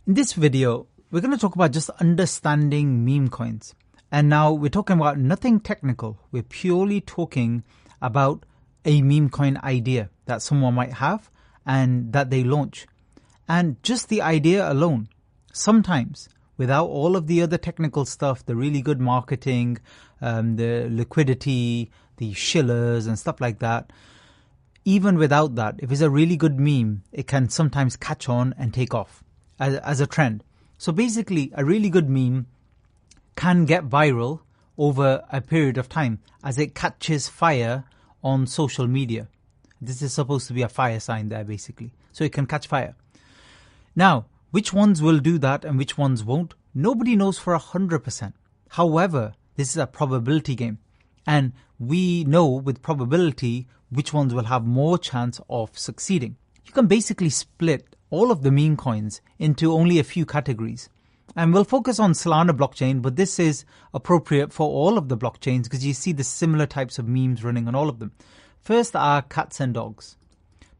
In this video, we're going to talk about just understanding meme coins. And now we're talking about nothing technical. We're purely talking about a meme coin idea that someone might have and that they launch. And just the idea alone, sometimes without all of the other technical stuff, the really good marketing, the liquidity, the shillers and stuff like that, even without that, if it's a really good meme, it can sometimes catch on and take off as a trend. So basically, a really good meme can get viral over a period of time as it catches fire on social media. This is supposed to be a fire sign there, basically. So it can catch fire. Now, which ones will do that and which ones won't? Nobody knows for 100%. However, this is a probability game. And we know with probability which ones will have more chance of succeeding. You can basically split all of the meme coins into only a few categories. And we'll focus on Solana blockchain, but this is appropriate for all of the blockchains because you see the similar types of memes running on all of them. First are cats and dogs.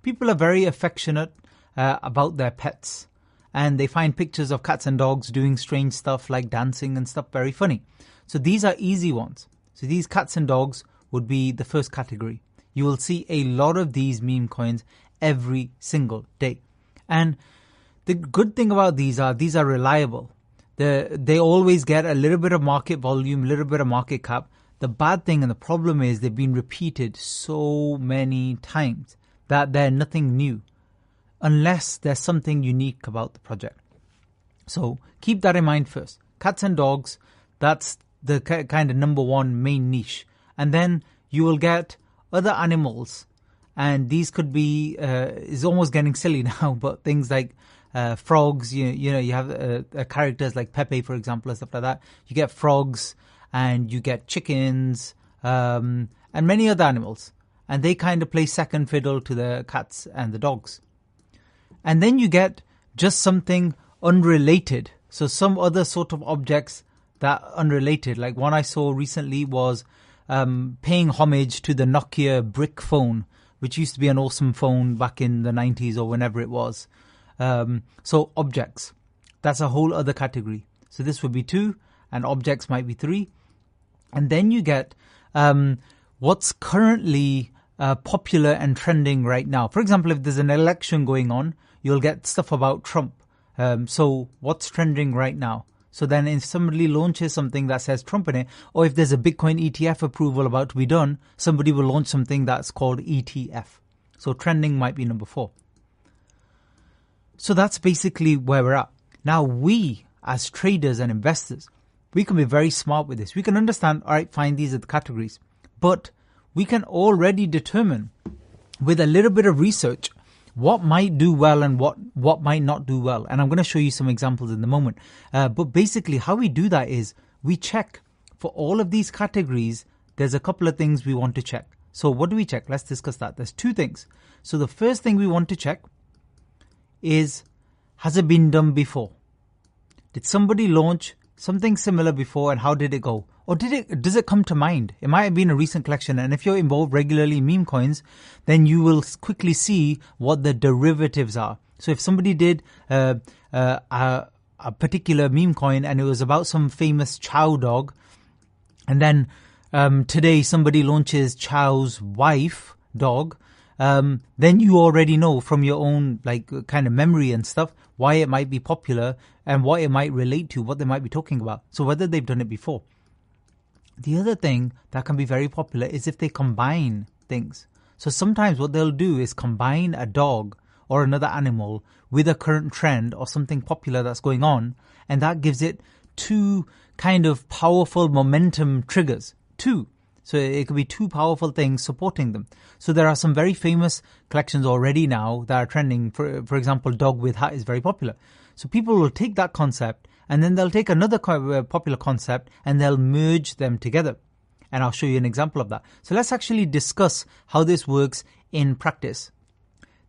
People are very affectionate about their pets, and they find pictures of cats and dogs doing strange stuff like dancing and stuff very funny. So these are easy ones. So these cats and dogs would be the first category. You will see a lot of these meme coins every single day. And the good thing about these are reliable. They always get a little bit of market volume, a little bit of market cap. The bad thing and the problem is they've been repeated so many times that they're nothing new unless there's something unique about the project. So keep that in mind first. Cats and dogs, that's the kind of number one main niche. And then you will get other animals. And these could be, it's almost getting silly now, but things like frogs, you know, you have characters like Pepe, for example, and stuff like that. You get frogs and you get chickens and many other animals. And they kind of play second fiddle to the cats and the dogs. And then you get just something unrelated. So some other sort of objects that are unrelated. Like one I saw recently was paying homage to the Nokia brick phone, which used to be an awesome phone back in the 90s or whenever it was. So objects, that's a whole other category. So this would be 2 and objects might be 3. And then you get what's currently popular and trending right now. For example, if there's an election going on, you'll get stuff about Trump. So what's trending right now? So then if somebody launches something that says Trump in it, or if there's a Bitcoin ETF approval about to be done, somebody will launch something that's called ETF. So trending might be number 4. So that's basically where we're at. Now we, as traders and investors, we can be very smart with this. We can understand, all right, fine, these are the categories. But we can already determine with a little bit of research what might do well and what might not do well. And I'm going to show you some examples in a moment. But basically how we do that is we check for all of these categories. There's a couple of things we want to check. So what do we check? Let's discuss that. There's 2 things. So the first thing we want to check is, has it been done before? Did somebody launch something similar before and how did it go? Or does it come to mind? It might have been a recent collection. And if you're involved regularly in meme coins, then you will quickly see what the derivatives are. So if somebody did a particular meme coin and it was about some famous Chow dog, and then today somebody launches Chow's wife dog, then you already know from your own kind of memory and stuff why it might be popular and what it might relate to, what they might be talking about. So whether they've done it before. The other thing that can be very popular is if they combine things. So sometimes what they'll do is combine a dog or another animal with a current trend or something popular that's going on, and that gives it 2 kind of powerful momentum triggers. 2. So it could be 2 powerful things supporting them. So there are some very famous collections already now that are trending. For example, dog with hat is very popular. So people will take that concept and then they'll take another popular concept and they'll merge them together. And I'll show you an example of that. So let's actually discuss how this works in practice.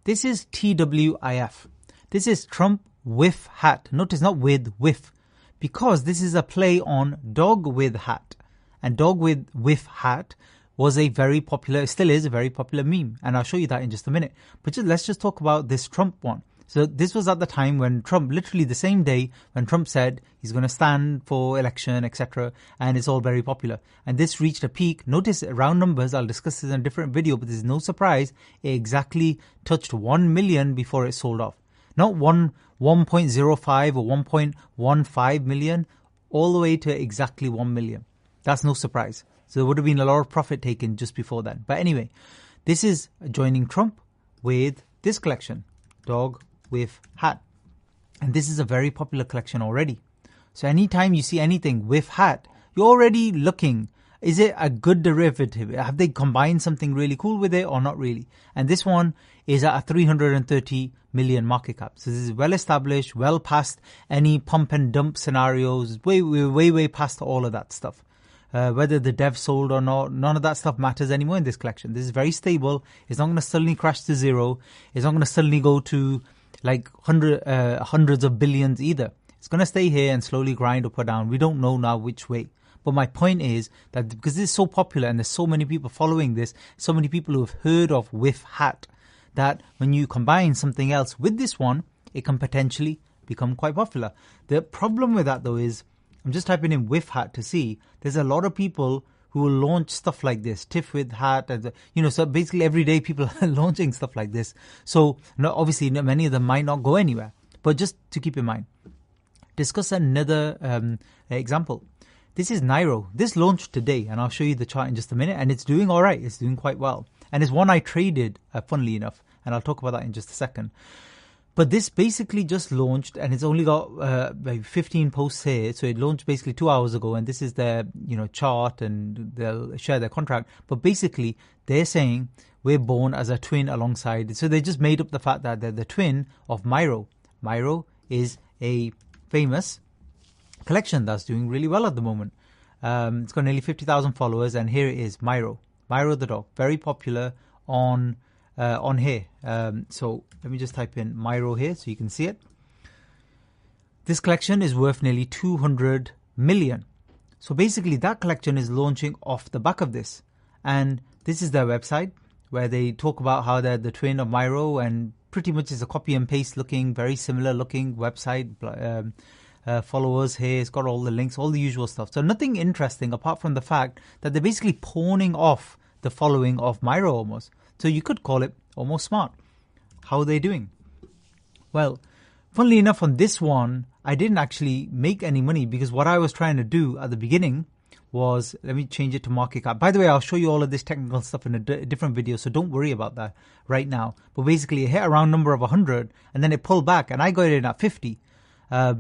This is TWIF. This is Trump with hat. Notice not with, because this is a play on dog with hat. And dog with hat was a very popular, still is a very popular meme. And I'll show you that in just a minute. But let's just talk about this Trump one. So this was at the time when Trump, literally the same day when Trump said he's going to stand for election, etc. And it's all very popular. And this reached a peak. Notice round numbers. I'll discuss this in a different video, but there's no surprise. It exactly touched 1 million before it sold off. Not 1.05 or 1.15 million, all the way to exactly 1 million. That's no surprise. So there would have been a lot of profit taken just before then. But anyway, this is joining Trump with this collection, dog with hat. And this is a very popular collection already. So anytime you see anything with hat, you're already looking, is it a good derivative? Have they combined something really cool with it or not really? And this one is at a 330 million market cap. So this is well established, well past any pump and dump scenarios, way past all of that stuff. Whether the dev sold or not, none of that stuff matters anymore in this collection. This is very stable. It's not going to suddenly crash to zero. It's not going to suddenly go to like hundreds of billions either. It's going to stay here and slowly grind up or down. We don't know now which way. But my point is that because this is so popular and there's so many people following this, so many people who have heard of with hat, that when you combine something else with this one, it can potentially become quite popular. The problem with that though is, I'm just typing in with hat to see, there's a lot of people who will launch stuff like this, TIFF with hat, and so basically every day people are launching stuff like this. So obviously many of them might not go anywhere, but just to keep in mind. Discuss another example. This is Nairo. This launched today, and I'll show you the chart in just a minute, and it's doing all right. It's doing quite well. And it's one I traded, funnily enough, and I'll talk about that in just a second. But this basically just launched, and it's only got 15 posts here. So it launched basically 2 hours ago, and this is their chart, and they'll share their contract. But basically, they're saying we're born as a twin alongside. So they just made up the fact that they're the twin of Miro. Miro is a famous collection that's doing really well at the moment. It's got nearly 50,000 followers, and here it is, Miro the dog, very popular on here. So let me just type in Miro here so you can see it. This collection is worth nearly 200 million. So basically that collection is launching off the back of this, and this is their website where they talk about how they're the twin of Miro, and pretty much is a copy and paste looking, very similar looking website. Followers here, it's got all the links, all the usual stuff. So nothing interesting apart from the fact that they're basically pawning off the following of Miro almost. So you could call it almost smart. How are they doing? Well, funnily enough, on this one, I didn't actually make any money because what I was trying to do at the beginning was, let me change it to market cap. By the way, I'll show you all of this technical stuff in a different video, so don't worry about that right now. But basically, it hit a round number of 100, and then it pulled back, and I got it in at 50.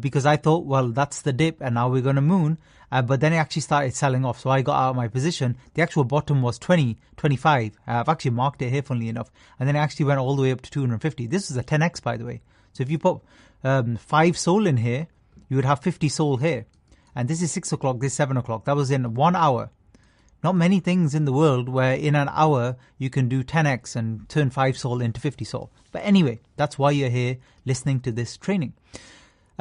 Because I thought, well, that's the dip and now we're going to moon. But then it actually started selling off. So I got out of my position. The actual bottom was 20, 25. I've actually marked it here, funnily enough. And then it actually went all the way up to 250. This is a 10x, by the way. So if you put 5 SOL in here, you would have 50 SOL here. And this is 6 o'clock, this is 7 o'clock. That was in 1 hour. Not many things in the world where in an hour you can do 10x and turn 5 SOL into 50 SOL. But anyway, that's why you're here listening to this training.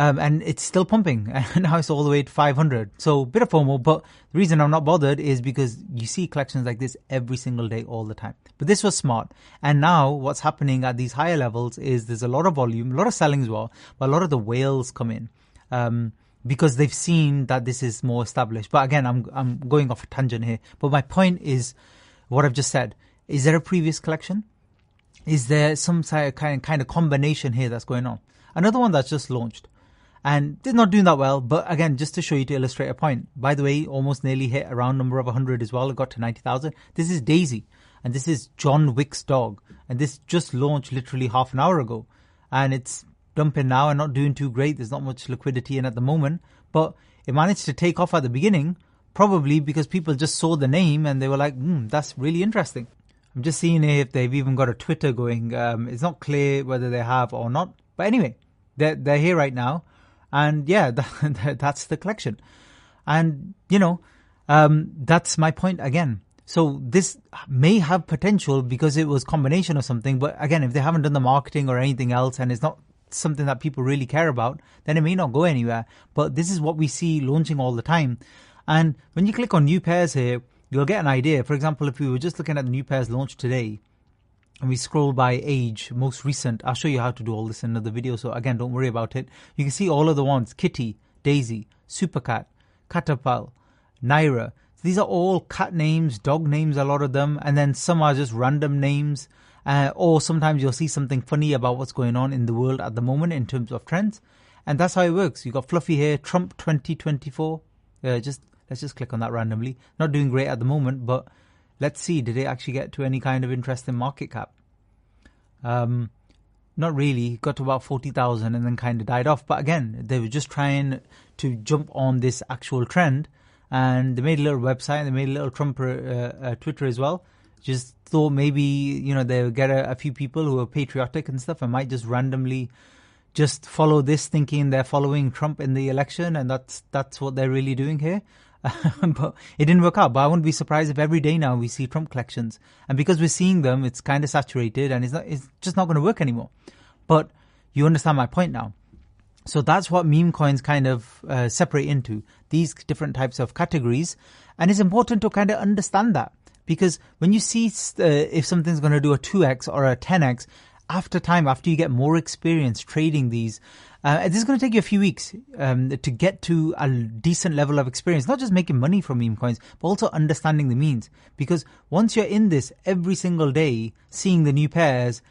And it's still pumping, and now it's all the way to 500. So, bit of FOMO, but the reason I'm not bothered is because you see collections like this every single day, all the time. But this was smart. And now what's happening at these higher levels is there's a lot of volume, a lot of selling as well, but a lot of the whales come in because they've seen that this is more established. But again, I'm going off a tangent here. But my point is what I've just said. Is there a previous collection? Is there some kind of combination here that's going on? Another one that's just launched. And they're not doing that well, but again, just to show you, to illustrate a point. By the way, almost nearly hit a round number of 100 as well. It got to 90,000. This is Daisy, and this is John Wick's dog. And this just launched literally half an hour ago. And it's dumping now and not doing too great. There's not much liquidity in at the moment. But it managed to take off at the beginning, probably because people just saw the name and they were like, that's really interesting. I'm just seeing if they've even got a Twitter going. It's not clear whether they have or not. But anyway, they're here right now. And yeah, that's the collection. And, that's my point again. So this may have potential because it was combination of something. But again, if they haven't done the marketing or anything else and it's not something that people really care about, then it may not go anywhere. But this is what we see launching all the time. And when you click on new pairs here, you'll get an idea. For example, if we were just looking at the new pairs launched today, and we scroll by age, most recent. I'll show you how to do all this in another video. So again, don't worry about it. You can see all of the ones: Kitty, Daisy, Supercat, Catapult, Naira. These are all cat names, dog names, a lot of them. And then some are just random names. Or sometimes you'll see something funny about what's going on in the world at the moment in terms of trends. And that's how it works. You got Fluffy here, Trump 2024. Let's just click on that randomly. Not doing great at the moment, but let's see. Did it actually get to any kind of interesting market cap? Not really. Got to about 40,000 and then kind of died off. But again, they were just trying to jump on this actual trend. And they made a little website. They made a little Trump Twitter as well. Just thought maybe, they'll get a few people who are patriotic and stuff and might just randomly just follow this, thinking they're following Trump in the election. And that's what they're really doing here. But it didn't work out. But I wouldn't be surprised if every day now we see Trump collections. And because we're seeing them, it's kind of saturated and it's just not going to work anymore. But you understand my point now. So that's what meme coins kind of separate into, these different types of categories. And it's important to kind of understand that, because when you see if something's going to do a 2x or a 10x, after you get more experience trading these, this is going to take you a few weeks to get to a decent level of experience, not just making money from meme coins, but also understanding the memes. Because once you're in this every single day, seeing the new pairs,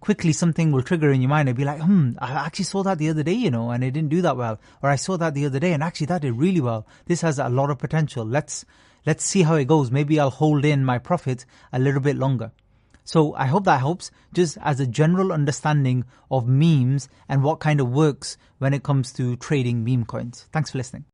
quickly something will trigger in your mind and be like, I actually saw that the other day, and it didn't do that well. Or I saw that the other day and actually that did really well. This has a lot of potential. Let's see how it goes. Maybe I'll hold in my profit a little bit longer. So I hope that helps, just as a general understanding of memes and what kind of works when it comes to trading meme coins. Thanks for listening.